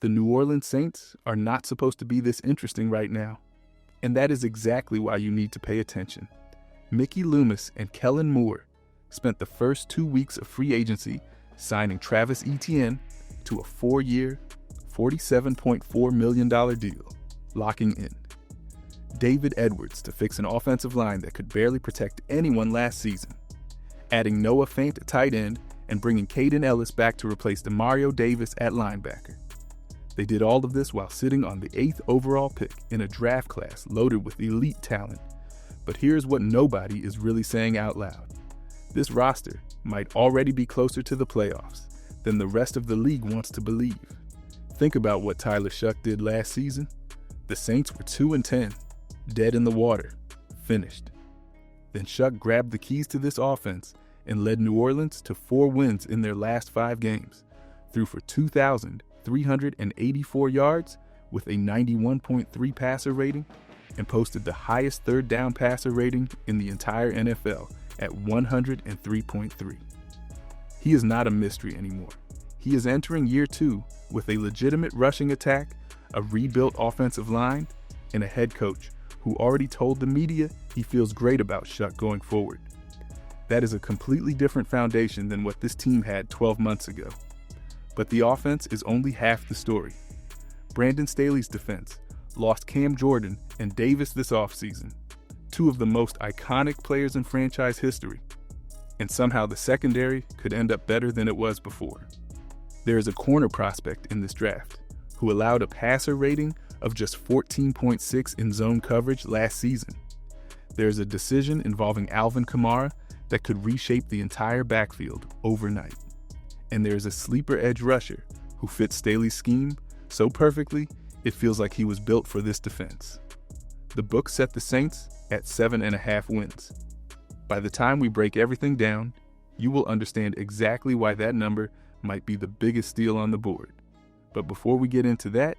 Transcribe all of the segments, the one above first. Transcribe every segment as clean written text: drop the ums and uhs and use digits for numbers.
The New Orleans Saints are not supposed to be this interesting right now, and that is exactly why you need to pay attention. Mickey Loomis and Kellen Moore spent the first 2 weeks of free agency signing Travis Etienne to a 4-year, $47.4 million deal, locking in David Edwards to fix an offensive line that could barely protect anyone last season, adding Noah Fant at tight end and bringing Caden Ellis back to replace Demario Davis at linebacker. They did all of this while sitting on the 8th overall pick in a draft class loaded with elite talent. But here's what nobody is really saying out loud. This roster might already be closer to the playoffs than the rest of the league wants to believe. Think about what Tyler Shuck did last season. The Saints were 2-10, dead in the water, finished. Then Shuck grabbed the keys to this offense and led New Orleans to 4 wins in their last 5 games, threw for 2,384 yards with a 91.3 passer rating, and posted the highest third down passer rating in the entire NFL at 103.3. He is not a mystery anymore. He is entering year 2 with a legitimate rushing attack, a rebuilt offensive line, and a head coach who already told the media he feels great about Shuck going forward. That is a completely different foundation than what this team had 12 months ago. But the offense is only half the story. Brandon Staley's defense lost Cam Jordan and Davis this offseason, 2 of the most iconic players in franchise history, and somehow the secondary could end up better than it was before. There is a corner prospect in this draft who allowed a passer rating of just 14.6 in zone coverage last season. There is a decision involving Alvin Kamara that could reshape the entire backfield overnight. And there is a sleeper edge rusher who fits Staley's scheme so perfectly it feels like he was built for this defense. The book set the Saints at 7.5 wins. By the time we break everything down, you will understand exactly why that number might be the biggest steal on the board. But before we get into that,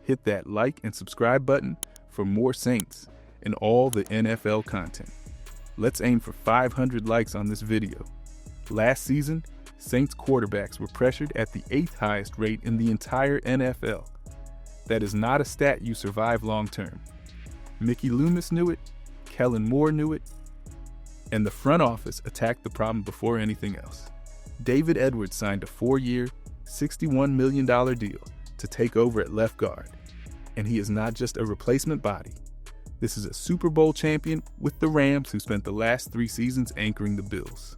hit that like and subscribe button for more Saints and all the NFL content. Let's aim for 500 likes on this video. Last season, Saints quarterbacks were pressured at the 8th highest rate in the entire NFL. That is not a stat you survive long term. Mickey Loomis knew it, Kellen Moore knew it, and the front office attacked the problem before anything else. David Edwards signed a 4-year, $61 million deal to take over at left guard, and he is not just a replacement body. This is a Super Bowl champion with the Rams who spent the last 3 seasons anchoring the Bills.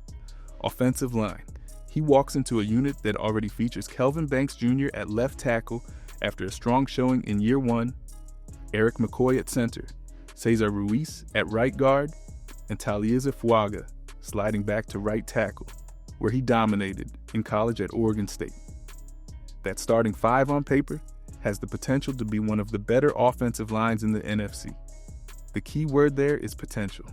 Offensive line. He walks into a unit that already features Kelvin Banks Jr. at left tackle after a strong showing in year 1, Eric McCoy at center, Cesar Ruiz at right guard, and Talieza Fuaga sliding back to right tackle, where he dominated in college at Oregon State. That starting 5 on paper has the potential to be one of the better offensive lines in the NFC. The key word there is potential.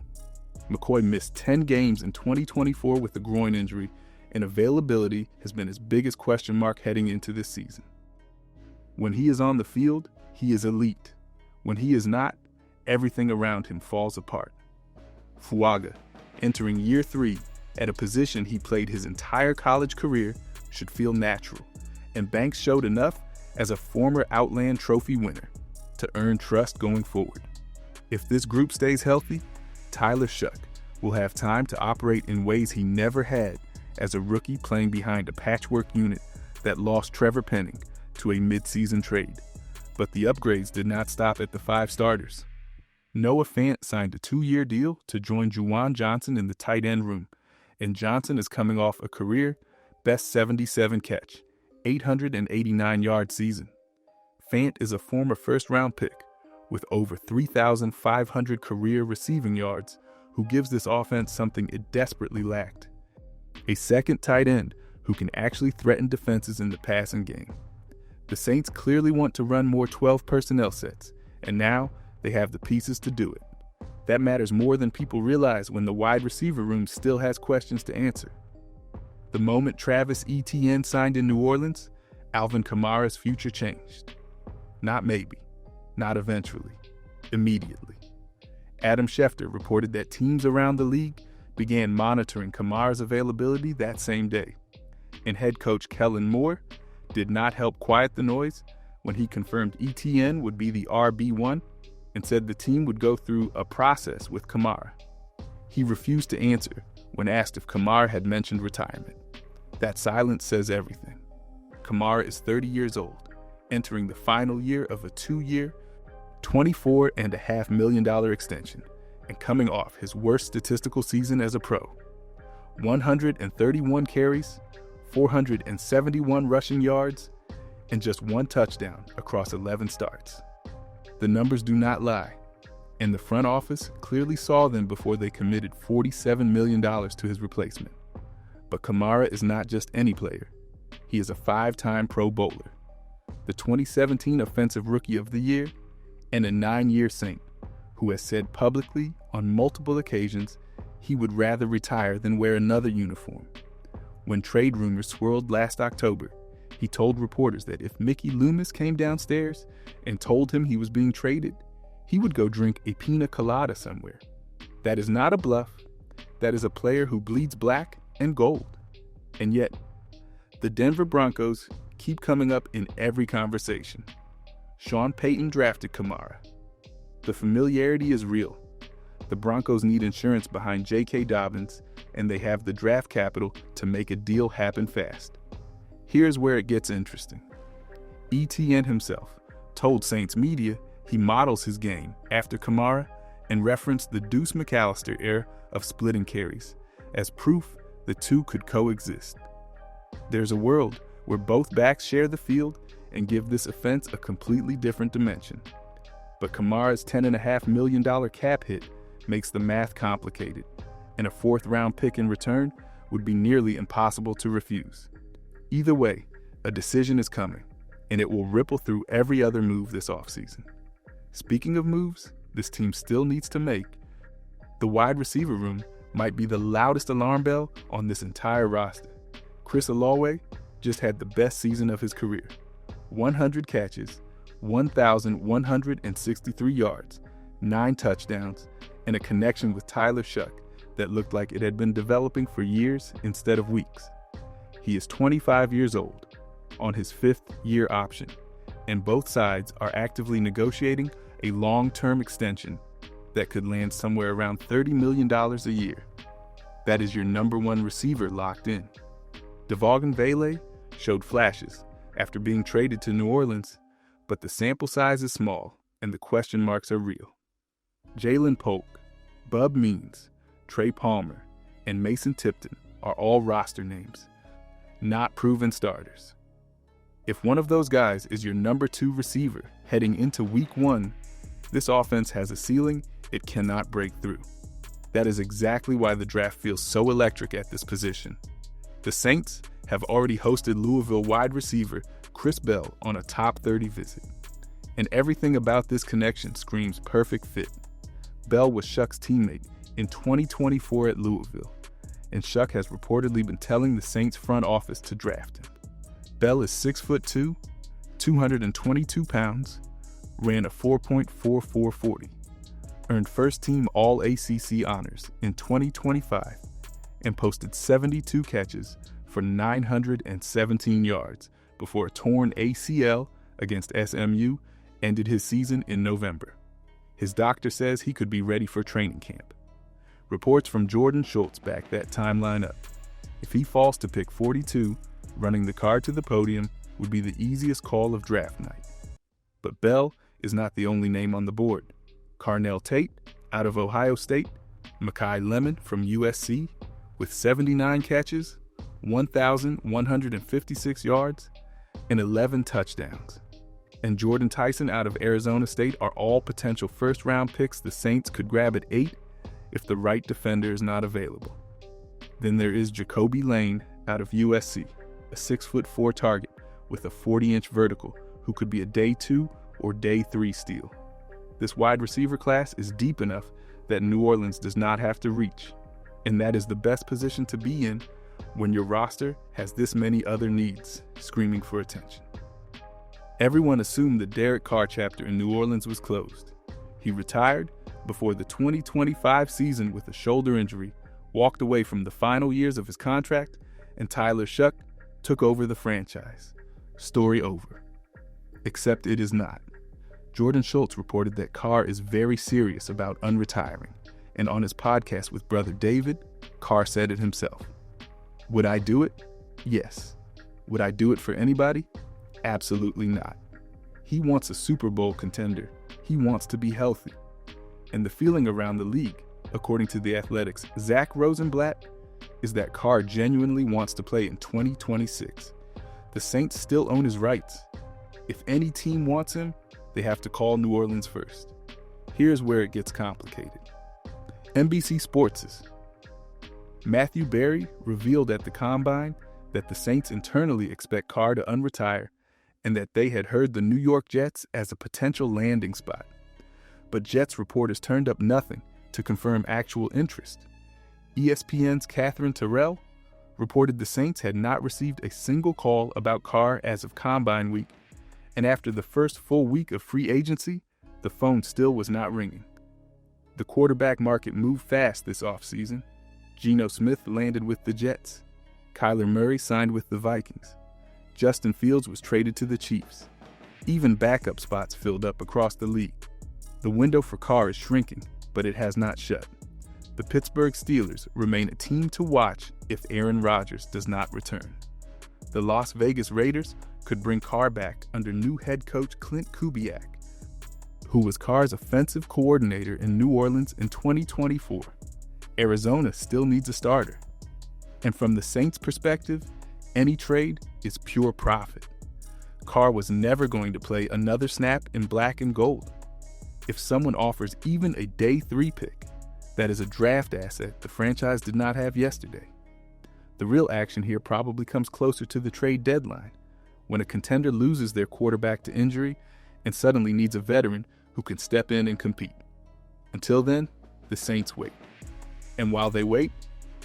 McCoy missed 10 games in 2024 with a groin injury, and availability has been his biggest question mark heading into this season. When he is on the field, he is elite. When he is not, everything around him falls apart. Fuaga, entering year 3 at a position he played his entire college career, should feel natural, and Banks showed enough as a former Outland Trophy winner to earn trust going forward. If this group stays healthy, Tyler Shuck will have time to operate in ways he never had as a rookie playing behind a patchwork unit that lost Trevor Penning to a mid-season trade. But the upgrades did not stop at the 5 starters. Noah Fant signed a 2-year deal to join Juwan Johnson in the tight end room, and Johnson is coming off a career best 77 catch, 889-yard season. Fant is a former first-round pick with over 3,500 career receiving yards who gives this offense something it desperately lacked: a second tight end who can actually threaten defenses in the passing game. The Saints clearly want to run more 12 personnel sets, and now they have the pieces to do it. That matters more than people realize when the wide receiver room still has questions to answer. The moment Travis Etienne signed in New Orleans, Alvin Kamara's future changed. Not maybe, not eventually, immediately. Adam Schefter reported that teams around the league began monitoring Kamara's availability that same day, and head coach Kellen Moore did not help quiet the noise when he confirmed ETN would be the RB1 and said the team would go through a process with Kamara. He refused to answer when asked if Kamara had mentioned retirement. That silence says everything. Kamara is 30 years old, entering the final year of a 2-year, $24.5 million extension, and coming off his worst statistical season as a pro. 131 carries, 471 rushing yards, and just 1 touchdown across 11 starts. The numbers do not lie, and the front office clearly saw them before they committed $47 million to his replacement. But Kamara is not just any player. He is a 5-time Pro Bowler, the 2017 Offensive Rookie of the Year, and a 9-year Saint who has said publicly on multiple occasions he would rather retire than wear another uniform. When trade rumors swirled last October, he told reporters that if Mickey Loomis came downstairs and told him he was being traded, he would go drink a pina colada somewhere. That is not a bluff. That is a player who bleeds black and gold. And yet, the Denver Broncos keep coming up in every conversation. Sean Payton drafted Kamara. The familiarity is real. The Broncos need insurance behind J.K. Dobbins, and they have the draft capital to make a deal happen fast. Here's where it gets interesting. ETN himself told Saints media he models his game after Kamara and referenced the Deuce McAllister era of splitting carries as proof the two could coexist. There's a world where both backs share the field and give this offense a completely different dimension. But Kamara's $10.5 million cap hit makes the math complicated, and a 4th-round pick in return would be nearly impossible to refuse. Either way, a decision is coming, and it will ripple through every other move this offseason. Speaking of moves this team still needs to make, the wide receiver room might be the loudest alarm bell on this entire roster. Chris Olave just had the best season of his career. 100 catches, 1,163 yards, 9 touchdowns, and a connection with Tyler Shuck that looked like it had been developing for years instead of weeks. He is 25 years old, on his 5th-year option, and both sides are actively negotiating a long-term extension that could land somewhere around $30 million a year. That is your number 1 receiver locked in. Devaughn Vele showed flashes after being traded to New Orleans, but the sample size is small and the question marks are real. Jalen Polk, Bub Means, Trey Palmer, and Mason Tipton are all roster names, not proven starters. If one of those guys is your number 2 receiver heading into week 1, this offense has a ceiling it cannot break through. That is exactly why the draft feels so electric at this position. The Saints have already hosted Louisville wide receiver Chris Bell on a top 30 visit. And everything about this connection screams perfect fit. Bell was Shuck's teammate in 2024 at Louisville, and Shuck has reportedly been telling the Saints front office to draft him. Bell is 6'2", 222 pounds, ran a 4.44 40, earned first-team All-ACC honors in 2025, and posted 72 catches for 917 yards before a torn ACL against SMU ended his season in November. His doctor says he could be ready for training camp. Reports from Jordan Schultz back that timeline up. If he falls to pick 42, running the Carr to the podium would be the easiest call of draft night. But Bell is not the only name on the board. Carnell Tate, out of Ohio State, Mekhi Lemon from USC, with 79 catches, 1,156 yards, and 11 touchdowns. And Jordan Tyson out of Arizona State are all potential first-round picks the Saints could grab at 8 if the right defender is not available. Then there is Jacoby Lane out of USC, a 6'4" target with a 40-inch vertical who could be a day 2 or day 3 steal. This wide receiver class is deep enough that New Orleans does not have to reach, and that is the best position to be in when your roster has this many other needs screaming for attention. Everyone assumed the Derek Carr chapter in New Orleans was closed. He retired before the 2025 season with a shoulder injury, walked away from the final years of his contract, and Tyler Shuck took over the franchise. Story over. except it is not. Jordan Schultz reported that Carr is very serious about unretiring, and on his podcast with brother David, Carr said it himself. Would I do it? Yes. Would I do it for anybody? Absolutely not. He wants a Super Bowl contender. He wants to be healthy. And the feeling around the league, according to The Athletic's Zach Rosenblatt, is that Carr genuinely wants to play in 2026. The Saints still own his rights. If any team wants him, they have to call New Orleans first. Here's where it gets complicated. NBC Sports' Matthew Berry revealed at the Combine that the Saints internally expect Carr to unretire and that they had heard the New York Jets as a potential landing spot. But Jets reporters turned up nothing to confirm actual interest. ESPN's Catherine Terrell reported the Saints had not received a single call about Carr as of Combine week, and after the first full week of free agency, the phone still was not ringing. The quarterback market moved fast this offseason. Geno Smith landed with the Jets. Kyler Murray signed with the Vikings. Justin Fields was traded to the Chiefs. Even backup spots filled up across the league. The window for Carr is shrinking, but it has not shut. The Pittsburgh Steelers remain a team to watch if Aaron Rodgers does not return. The Las Vegas Raiders could bring Carr back under new head coach Clint Kubiak, who was Carr's offensive coordinator in New Orleans in 2024. Arizona still needs a starter. And from the Saints' perspective, any trade is pure profit. Carr was never going to play another snap in black and gold. If someone offers even a day 3 pick, that is a draft asset the franchise did not have yesterday. The real action here probably comes closer to the trade deadline, when a contender loses their quarterback to injury and suddenly needs a veteran who can step in and compete. Until then, the Saints wait. And while they wait,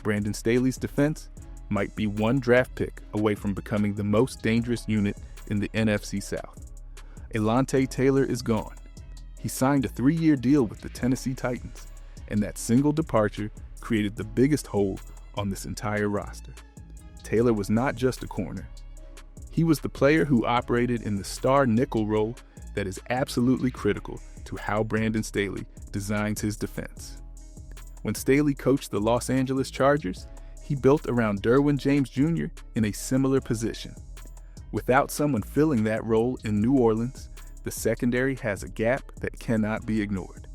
Brandon Staley's defense might be one draft pick away from becoming the most dangerous unit in the NFC South. Alontae Taylor is gone. He signed a 3-year deal with the Tennessee Titans, and that single departure created the biggest hole on this entire roster. Taylor was not just a corner. He was the player who operated in the star nickel role that is absolutely critical to how Brandon Staley designs his defense. When Staley coached the Los Angeles Chargers, he built around Derwin James Jr. in a similar position. Without someone filling that role in New Orleans, the secondary has a gap that cannot be ignored.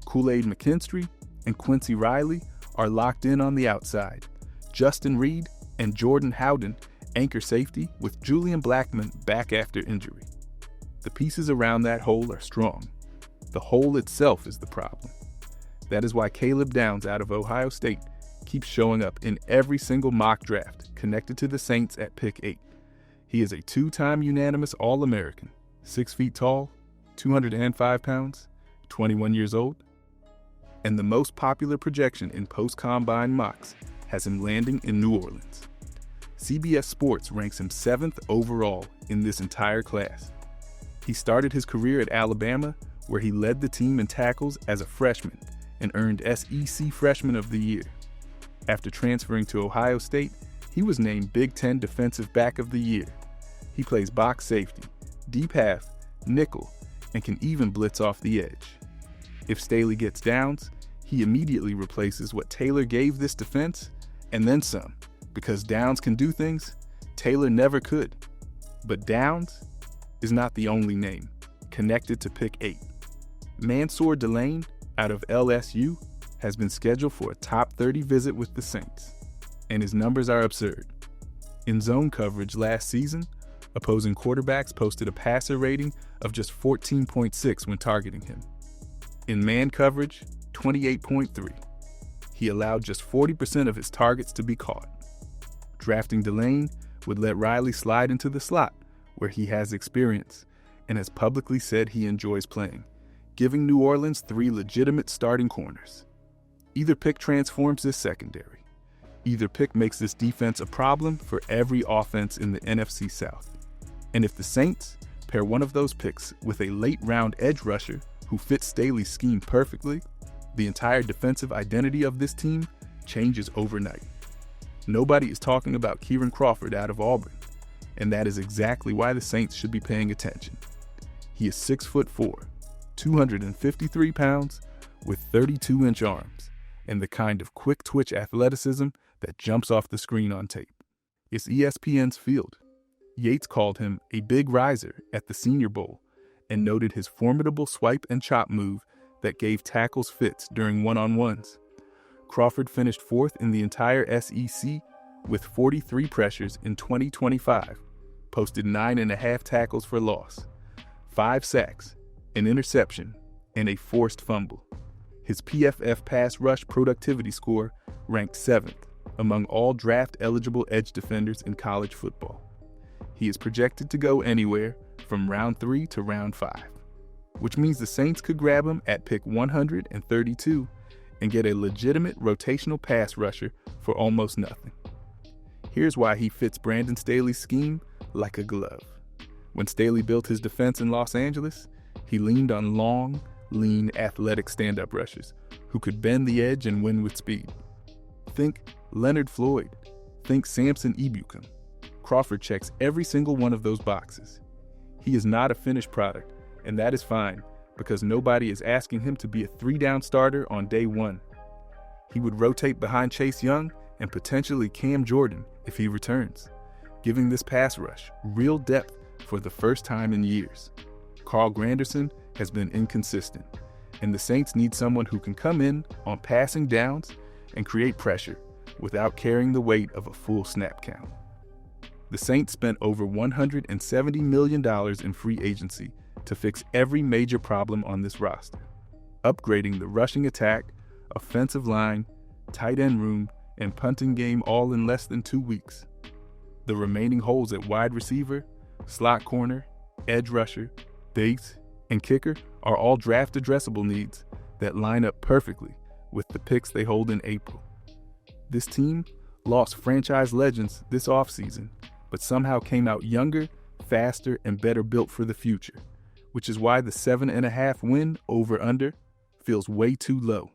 Kool-Aid McKinstry and Quincy Riley are locked in on the outside. Justin Reed and Jordan Howden anchor safety with Julian Blackmon back after injury. The pieces around that hole are strong. The hole itself is the problem. That is why Caleb Downs out of Ohio State keeps showing up in every single mock draft connected to the Saints at pick 8. He is a 2-time unanimous All-American, 6 feet tall, 205 pounds, 21 years old, and the most popular projection in post-combine mocks has him landing in New Orleans. CBS Sports ranks him 7th overall in this entire class. He started his career at Alabama, where he led the team in tackles as a freshman and earned SEC Freshman of the Year. After transferring to Ohio State, he was named Big Ten Defensive Back of the Year. He plays box safety, deep half, nickel, and can even blitz off the edge. If Staley gets Downs, he immediately replaces what Taylor gave this defense, and then some. Because Downs can do things Taylor never could. But Downs is not the only name connected to pick 8. Mansour Delane out of LSU has been scheduled for a top 30 visit with the Saints, and his numbers are absurd. In zone coverage last season, opposing quarterbacks posted a passer rating of just 14.6 when targeting him. In man coverage, 28.3. He allowed just 40% of his targets to be caught. Drafting Delane would let Riley slide into the slot, where he has experience and has publicly said he enjoys playing, giving New Orleans 3 legitimate starting corners. Either pick transforms this secondary. Either pick makes this defense a problem for every offense in the NFC South. And if the Saints pair one of those picks with a late-round edge rusher who fits Staley's scheme perfectly, the entire defensive identity of this team changes overnight. Nobody is talking about Kieran Crawford out of Auburn, and that is exactly why the Saints should be paying attention. He is 6'4", 253 pounds, with 32-inch arms, and the kind of quick-twitch athleticism that jumps off the screen on tape. It's ESPN's field. Yates called him a big riser at the Senior Bowl and noted his formidable swipe and chop move that gave tackles fits during one-on-ones. Crawford finished fourth in the entire SEC with 43 pressures in 2025, posted 9.5 tackles for loss, 5 sacks, an interception, and a forced fumble. His PFF pass rush productivity score ranked 7th among all draft-eligible edge defenders in college football. He is projected to go anywhere from round 3 to round 5, which means the Saints could grab him at pick 132 and get a legitimate rotational pass rusher for almost nothing. Here's why he fits Brandon Staley's scheme like a glove. When Staley built his defense in Los Angeles, he leaned on long, lean, athletic stand-up rushers who could bend the edge and win with speed. Think Leonard Floyd. Think Samson Ebukam. Crawford checks every single one of those boxes. He is not a finished product, and that is fine because nobody is asking him to be a 3-down starter on day 1. He would rotate behind Chase Young and potentially Cam Jordan if he returns, giving this pass rush real depth for the first time in years. Carl Granderson has been inconsistent, and the Saints need someone who can come in on passing downs and create pressure without carrying the weight of a full snap count. The Saints spent over $170 million in free agency to fix every major problem on this roster, upgrading the rushing attack, offensive line, tight end room, and punting game all in less than 2 weeks. The remaining holes at wide receiver, slot corner, edge rusher, base, and kicker are all draft addressable needs that line up perfectly with the picks they hold in April. This team lost franchise legends this offseason, but somehow came out younger, faster, and better built for the future, which is why the 7.5 win over-under feels way too low.